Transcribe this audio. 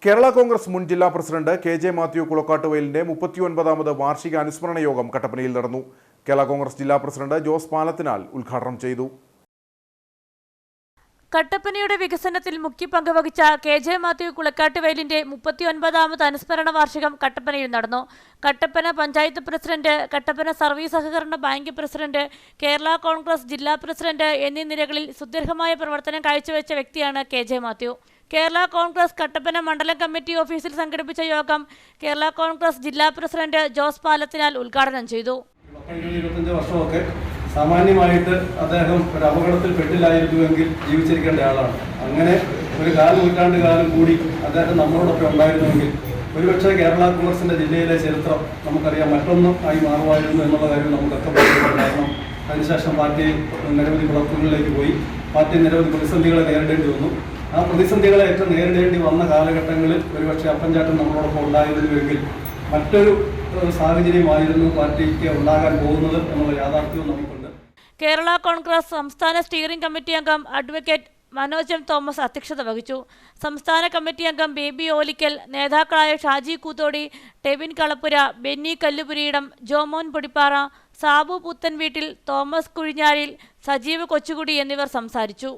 കേരള കോൺഗ്രസ് മുൻ ജില്ലാ president KJ. Mathew കുളക്കാട്ടുവയലിന്റെ 39ാമത് വാർഷിക അനുസ്മരണ യോഗം കട്ടപ്പനയിൽ നടന്നു. കേരള കോൺഗ്രസ് ജില്ലാ പ്രസിഡന്റ് ജോസ് പാലത്തിനാൽ ഉദ്ഘാടനം ചെയ്തു. കട്ടപ്പനയുടെ വികസനത്തിൽ മുഖ്യ പങ്ക് വഹിച്ച കെ.ജെ. മാത്യു കുളക്കാട്ടുവയലിന്റെ 39ാമത് അനുസ്മരണ വാർഷികം കട്ടപ്പനയിൽ നടന്നു. കട്ടപ്പന പഞ്ചായത്ത് പ്രസിഡന്റ്, കട്ടപ്പന സർവീസ് സഹകരണ ബാങ്ക് പ്രസിഡന്റ്, കേരള കോൺഗ്രസ് ജില്ലാ പ്രസിഡന്റ് എന്നീ നിലകളിൽ സുദീർഘമായ പ്രവർത്തനം കാഴ്ചവെച്ച വ്യക്തിയാണ് കെ.ജെ. മാത്യു. കേരള കോൺഗ്രസ് കട്ടപ്പന മണ്ഡലം കമ്മിറ്റി ഓഫീസിൽ സംഘടിപ്പിച്ച യോഗം കേരള കോൺഗ്രസ് ജില്ലാ പ്രസിഡന്റ് ജോസ് പാലത്തിനാൽ ഉദ്ഘാടനം ചെയ്തു. 25 വർഷമൊക്കെ സാമാന്യമായിട്ട് അദ്ദേഹം ഒരു അപകടത്തിൽ പെട്ടില്ലായിരുന്നുവെങ്കിൽ ജീവിച്ചിരിക്കേണ്ട ആളാണ്. അങ്ങനെ ഒരു നൂറ്റാണ്ട് കാലം കൂടി അദ്ദേഹം നമ്മളോടൊപ്പം ഉണ്ടായിരുന്നുവെങ്കിൽ ഒരുപക്ഷെ കേരള കോൺഗ്രസിന്റെ ജില്ലയിലെ ചരിത്രം നമുക്കറിയാം മറ്റൊന്നും ആയി മാറുമായിരുന്നു എന്നുള്ള കാര്യം നമുക്കൊക്കെ പറയുന്നുണ്ട്. കാരണം അതിനുശേഷം പാർട്ടി നിരവധി കുഴപ്പങ്ങളിലേക്ക് പോയി, പാർട്ടി നിരവധി പ്രതിസന്ധികളെ നേരിടേണ്ടി വന്നു. ആ പ്രതിസന്ധികളെ ഏറ്റവും നേരിടേണ്ടി വന്ന കാലഘട്ടങ്ങളിൽ ഒരുപക്ഷെ അപ്പൻചാട്ടൻ നമ്മളോടൊപ്പം ഉണ്ടായിരുന്നുവെങ്കിൽ മറ്റൊരു സാഹചര്യമായിരുന്നു പാർട്ടിക്ക് ഉണ്ടാകാൻ പോകുന്നത് എന്നുള്ള യാഥാർത്ഥ്യവും നമുക്കുണ്ട്. കേരള കോൺഗ്രസ് സംസ്ഥാന സ്റ്റിയറിംഗ് കമ്മിറ്റി അംഗം അഡ്വക്കേറ്റ് മനോജ് എം തോമസ് അധ്യക്ഷത വഹിച്ചു. സംസ്ഥാന കമ്മിറ്റി അംഗം ബേബി ഓലിക്കൽ, നേതാക്കളായ ഷാജി കൂത്തോടി, ടെവിൻ കളപ്പുര, ബെന്നി കല്ലുപുരിയിടം, ജോമോൻ പൊടിപ്പാറ, സാബു പുത്തൻ വീട്ടിൽ, തോമസ് കുഴിഞ്ഞാലിൽ, സജീവ് കൊച്ചുകുടി എന്നിവർ സംസാരിച്ചു.